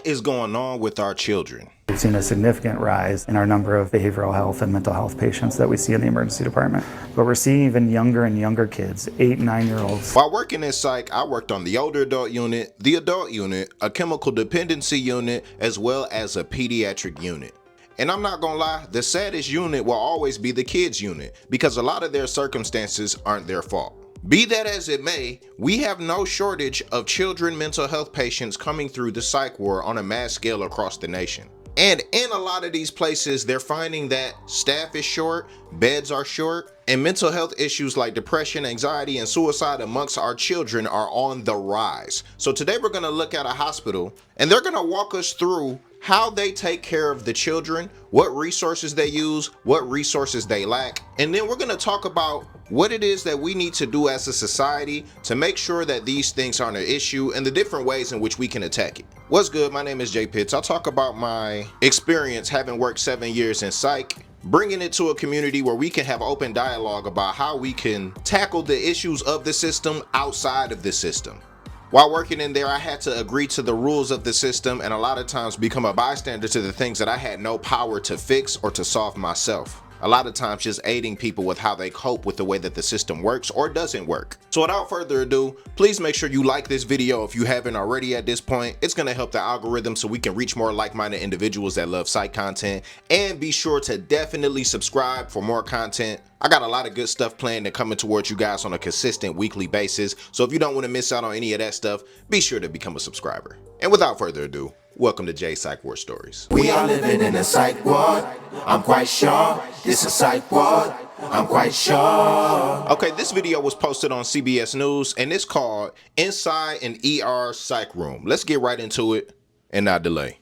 is going on with our children? We've seen a significant rise in our number of behavioral health and mental health patients that we see in the emergency department. But we're seeing even younger and younger kids, 8 and 9-year-olds. While working in psych, I worked on the older adult unit, the adult unit, a chemical dependency unit, as well as a pediatric unit. And I'm not gonna lie, the saddest unit will always be the kids unit, because a lot of their circumstances aren't their fault. Be that as it may, we have no shortage of children mental health patients coming through the psych ward on a mass scale across the nation. And in a lot of these places, they're finding that staff is short, beds are short, and mental health issues like depression, anxiety, and suicide amongst our children are on the rise. So today we're gonna look at a hospital, and they're gonna walk us through how they take care of the children, what resources they use, what resources they lack, and then we're gonna talk about what it is that we need to do as a society to make sure that these things aren't an issue and the different ways in which we can attack it. What's good? My name is Jay Pitts. I'll talk about my experience having worked 7 years in psych, bringing it to a community where we can have open dialogue about how we can tackle the issues of the system outside of the system. While working in there, I had to agree to the rules of the system and a lot of times become a bystander to the things that I had no power to fix or to solve myself. A lot of times just aiding people with how they cope with the way that the system works or doesn't work. So without further ado, please make sure you like this video if you haven't already at this point. It's gonna help the algorithm so we can reach more like-minded individuals that love psych content, and be sure to definitely subscribe for more content. I got a lot of good stuff planned and coming towards you guys on a consistent weekly basis. So if you don't want to miss out on any of that stuff, be sure to become a subscriber. And without further ado, welcome to Jay's Psych Ward Stories. We are living in a psych ward. I'm quite sure this is psych ward. I'm quite sure. Okay, this video was posted on CBS News and it's called Inside an ER Psych Room. Let's get right into it and not delay.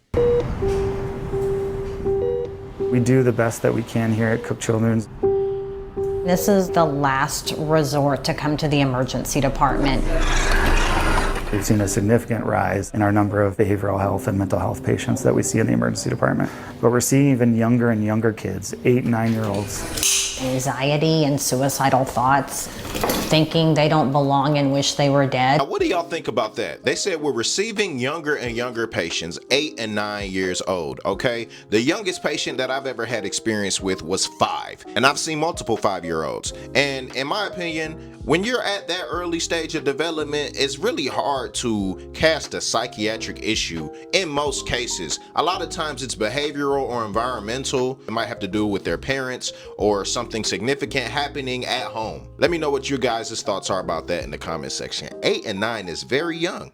We do the best that we can here at Cook Children's. This is the last resort to come to the emergency department. We've seen a significant rise in our number of behavioral health and mental health patients that we see in the emergency department. But we're seeing even younger and younger kids, 8 and 9-year-olds. Anxiety and suicidal thoughts, thinking they don't belong and wish they were dead. Now, what do y'all think about that? They said we're receiving younger and younger patients, 8 and 9 years old, okay? The youngest patient that I've ever had experience with was 5, and I've seen multiple 5-year-olds. And in my opinion, when you're at that early stage of development, it's really hard to cast a psychiatric issue in most cases. A lot of times it's behavioral or environmental. It might have to do with their parents or something significant happening at home. Let me know what your guys' thoughts are about that in the comment section. 8 and 9 is very young.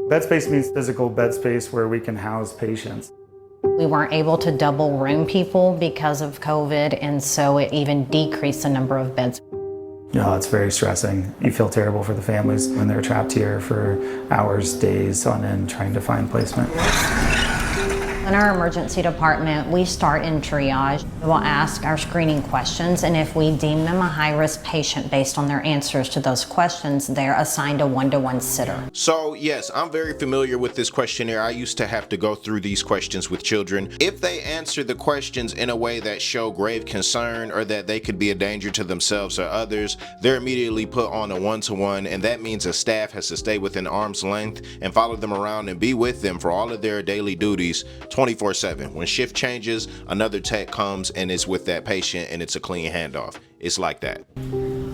Bed space means physical bed space where we can house patients. We weren't able to double room people because of COVID, and so it even decreased the number of beds. No, it's very stressing. You feel terrible for the families when they're trapped here for hours, days on end trying to find placement. In our emergency department, we start in triage. We'll ask our screening questions, and if we deem them a high-risk patient based on their answers to those questions, they're assigned a one-to-one sitter. So yes, I'm very familiar with this questionnaire. I used to have to go through these questions with children. If they answer the questions in a way that show grave concern or that they could be a danger to themselves or others, they're immediately put on a one-to-one, and that means a staff has to stay within arm's length and follow them around and be with them for all of their daily duties 24/7. When shift changes, another tech comes and is with that patient and it's a clean handoff. It's like that.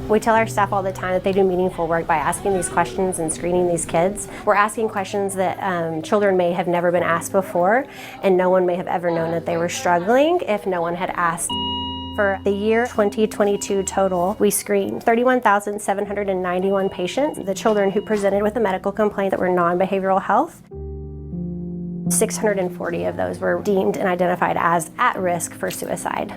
We tell our staff all the time that they do meaningful work by asking these questions and screening these kids. We're asking questions that children may have never been asked before, and no one may have ever known that they were struggling if no one had asked. For the year 2022 total, we screened 31,791 patients. The children who presented with a medical complaint that were non-behavioral health, 640 of those were deemed and identified as at risk for suicide.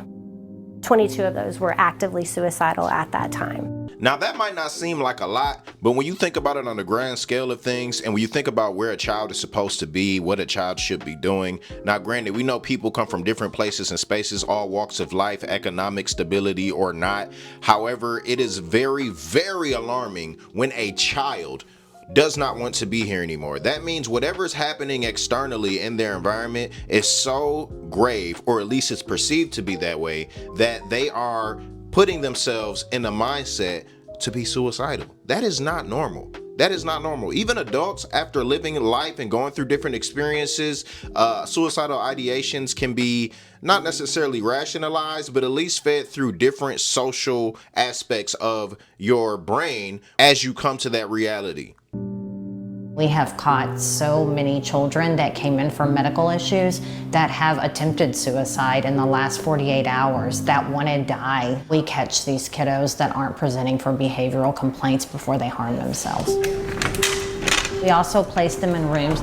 22 of those were actively suicidal at that time. Now that might not seem like a lot, but when you think about it on the grand scale of things, and when you think about where a child is supposed to be, what a child should be doing. Now granted, we know people come from different places and spaces, all walks of life, economic stability or not. However, it is very, very alarming when a child does not want to be here anymore. That means whatever is happening externally in their environment is so grave, or at least it's perceived to be that way, that they are putting themselves in a mindset to be suicidal. That is not normal. That is not normal. Even adults, after living life and going through different experiences, suicidal ideations can be not necessarily rationalized, but at least fed through different social aspects of your brain as you come to that reality. We have caught so many children that came in for medical issues that have attempted suicide in the last 48 hours that want to die. We catch these kiddos that aren't presenting for behavioral complaints before they harm themselves. We also place them in rooms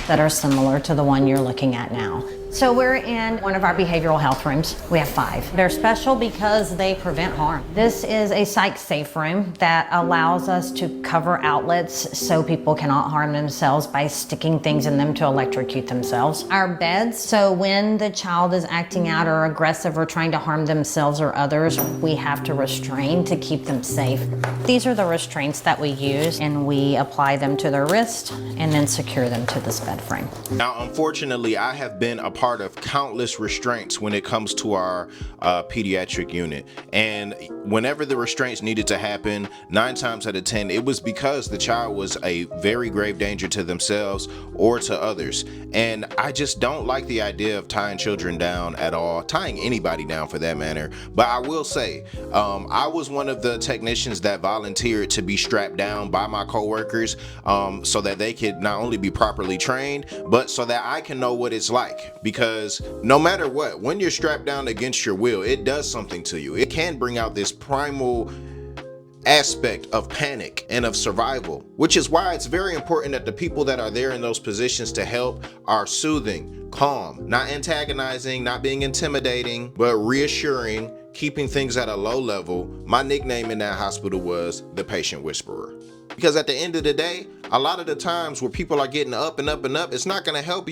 that are similar to the one you're looking at now. So we're in one of our behavioral health rooms. We have 5. They're special because they prevent harm. This is a psych safe room that allows us to cover outlets so people cannot harm themselves by sticking things in them to electrocute themselves. Our beds, so when the child is acting out or aggressive or trying to harm themselves or others, we have to restrain to keep them safe. These are the restraints that we use, and we apply them to their wrist and then secure them to this bed frame. Now, unfortunately, I have been a part of countless restraints when it comes to our pediatric unit. And whenever the restraints needed to happen, 9 times out of 10, it was because the child was a very grave danger to themselves or to others. And I just don't like the idea of tying children down at all, tying anybody down for that matter. But I will say, I was one of the technicians that volunteered to be strapped down by my coworkers so that they could not only be properly trained, but so that I can know what it's like. Because no matter what, when you're strapped down against your will, it does something to you. It can bring out this primal aspect of panic and of survival, which is why it's very important that the people that are there in those positions to help are soothing, calm, not antagonizing, not being intimidating, but reassuring, keeping things at a low level. My nickname in that hospital was the patient whisperer. Because at the end of the day, a lot of the times where people are getting up and up and up, it's not going to help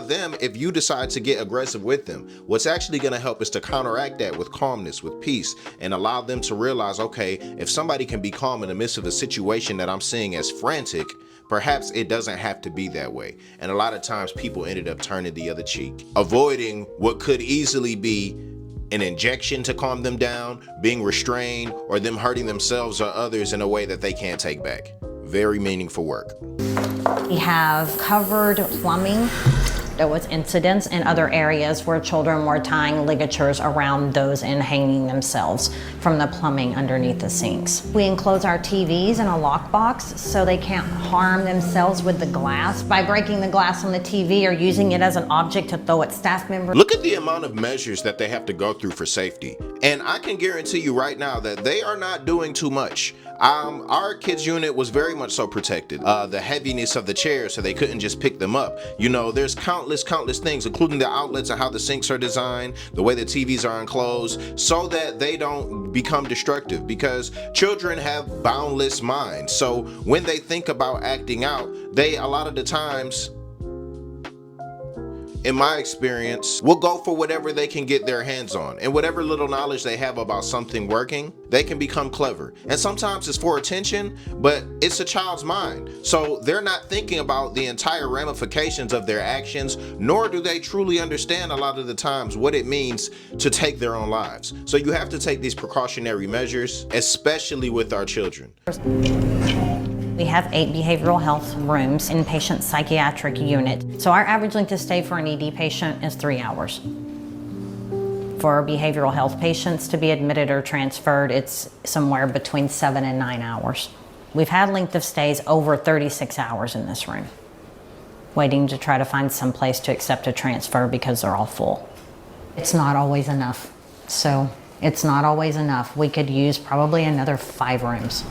them if you decide to get aggressive with them. What's actually going to help is to counteract that with calmness, with peace, and allow them to realize, okay, if somebody can be calm in the midst of a situation that I'm seeing as frantic, perhaps it doesn't have to be that way. And a lot of times people ended up turning the other cheek, avoiding what could easily be an injection to calm them down, being restrained, or them hurting themselves or others in a way that they can't take back. Very meaningful work. We have covered plumbing. There was incidents in other areas where children were tying ligatures around those and hanging themselves from the plumbing underneath the sinks. We enclose our TVs in a lockbox so they can't harm themselves with the glass by breaking the glass on the TV or using it as an object to throw at staff members. Look at the amount of measures that they have to go through for safety. And I can guarantee you right now that they are not doing too much. Our kids unit was very much so protected. The heaviness of the chairs, so they couldn't just pick them up. You know, there's countless things, including the outlets and how the sinks are designed, the way the TVs are enclosed, so that they don't become destructive, because children have boundless minds. So when they think about acting out, they a lot of the times, in my experience, will go for whatever they can get their hands on. And whatever little knowledge they have about something working, they can become clever. And sometimes it's for attention, but it's a child's mind. So they're not thinking about the entire ramifications of their actions, nor do they truly understand a lot of the times what it means to take their own lives. So you have to take these precautionary measures, especially with our children. We have 8 behavioral health rooms in patient psychiatric unit. So our average length of stay for an ED patient is 3 hours. For behavioral health patients to be admitted or transferred, it's somewhere between 7 and 9 hours. We've had length of stays over 36 hours in this room, waiting to try to find some place to accept a transfer because they're all full. It's not always enough. So it's not always enough. We could use probably another 5 rooms.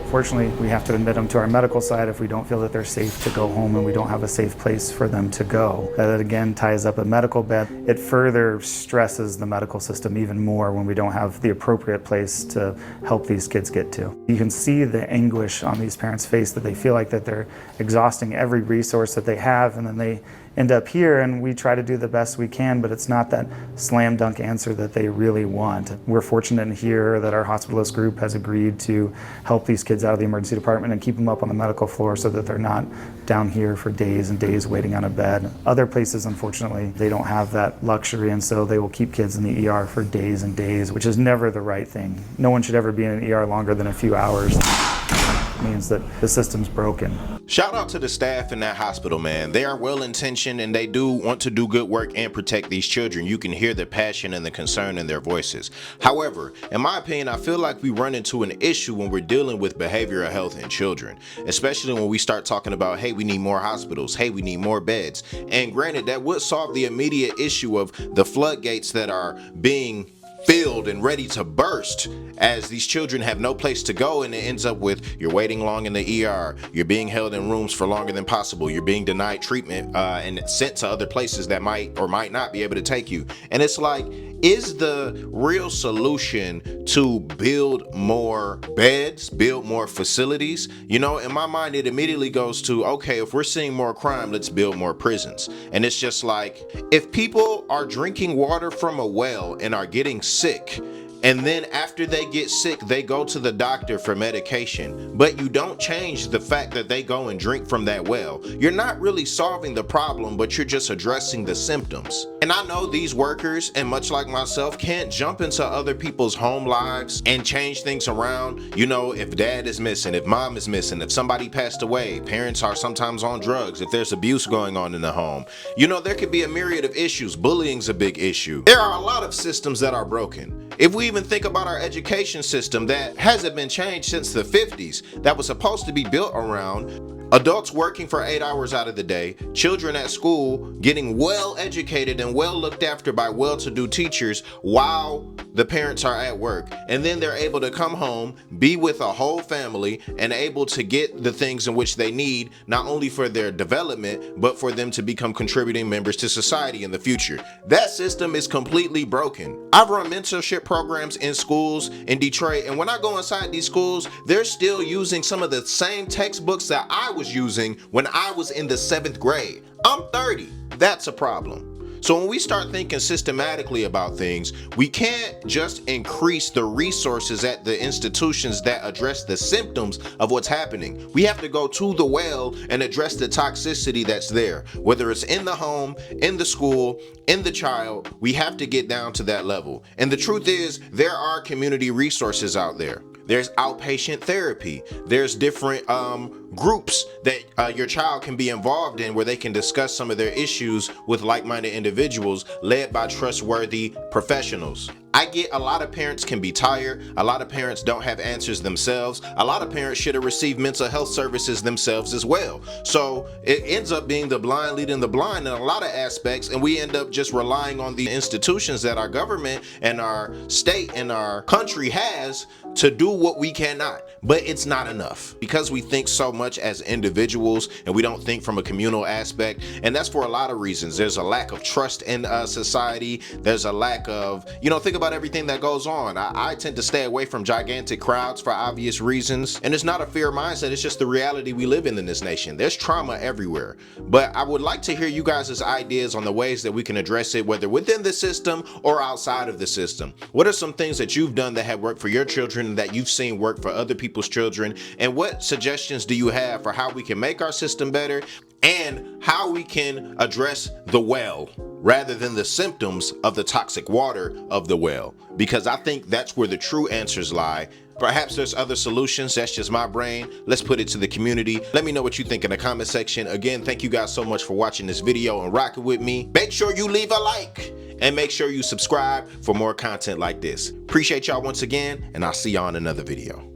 Fortunately, we have to admit them to our medical side if we don't feel that they're safe to go home and we don't have a safe place for them to go. That again ties up a medical bed. It further stresses the medical system even more when we don't have the appropriate place to help these kids get to. You can see the anguish on these parents' face, that they feel like that they're exhausting every resource that they have, and then they end up here and we try to do the best we can, but it's not that slam dunk answer that they really want. We're fortunate in here that our hospitalist group has agreed to help these kids out of the emergency department and keep them up on the medical floor so that they're not down here for days and days waiting on a bed. Other places, unfortunately, they don't have that luxury, and so they will keep kids in the ER for days and days, which is never the right thing. No one should ever be in an ER longer than a few hours. means that the system's broken. Shout out to the staff in that hospital, man. They are well intentioned and they do want to do good work and protect these children. You can hear the passion and the concern in their voices. However, in my opinion, I feel like we run into an issue when we're dealing with behavioral health in children, especially when we start talking about, hey, we need more hospitals, hey, we need more beds. And granted, that would solve the immediate issue of the floodgates that are being filled and ready to burst as these children have no place to go, and it ends up with you're waiting long in the ER, you're being held in rooms for longer than possible, you're being denied treatment and sent to other places that might or might not be able to take you. And it's like, is the real solution to build more beds, build more facilities? You know, in my mind, it immediately goes to, okay, if we're seeing more crime, let's build more prisons. And it's just like, if people are drinking water from a well and are getting sick, and then after they get sick, they go to the doctor for medication, but you don't change the fact that they go and drink from that well, you're not really solving the problem, but you're just addressing the symptoms. And I know these workers, and much like myself, can't jump into other people's home lives and change things around. You know, if dad is missing, if mom is missing, if somebody passed away, parents are sometimes on drugs, if there's abuse going on in the home. You know, there could be a myriad of issues. Bullying's a big issue. There are a lot of systems that are broken. If we even think about our education system that hasn't been changed since the 50s, that was supposed to be built around adults working for 8 hours out of the day, children at school getting well educated and well looked after by well-to-do teachers while the parents are at work, and then they're able to come home, be with a whole family, and able to get the things in which they need, not only for their development, but for them to become contributing members to society in the future. That system is completely broken. I've run mentorship programs in schools in Detroit, and when I go inside these schools, they're still using some of the same textbooks that I was using when I was in the 7th grade. I'm 30. That's a problem. So when we start thinking systematically about things, we can't just increase the resources at the institutions that address the symptoms of what's happening. We have to go to the well and address the toxicity that's there. Whether it's in the home, in the school, in the child, we have to get down to that level. And the truth is, there are community resources out there. There's outpatient therapy. There's different groups that your child can be involved in where they can discuss some of their issues with like-minded individuals led by trustworthy professionals. I get a lot of parents can be tired. A lot of parents don't have answers themselves. A lot of parents should have received mental health services themselves as well. So it ends up being the blind leading the blind in a lot of aspects, and we end up just relying on the institutions that our government and our state and our country has to do what we cannot. But it's not enough because we think so much as individuals and we don't think from a communal aspect, and that's for a lot of reasons. There's a lack of trust in society. There's a lack of, think about everything that goes on. I tend to stay away from gigantic crowds for obvious reasons, and it's not a fear mindset, it's just the reality we live in this nation. There's trauma everywhere, but I would like to hear you guys' ideas on the ways that we can address it, whether within the system or outside of the system. What are some things that you've done that have worked for your children, that you've seen work for other people's children, and what suggestions do you have for how we can make our system better and how we can address the well rather than the symptoms of the toxic water of the well? Because I think that's where the true answers lie. Perhaps there's other solutions. That's just my brain. Let's put it to the community. Let me know what you think in the comment section. Again, thank you guys so much for watching this video and rocking with me. Make sure you leave a like and make sure you subscribe for more content like this. Appreciate y'all once again, and I'll see y'all in another video.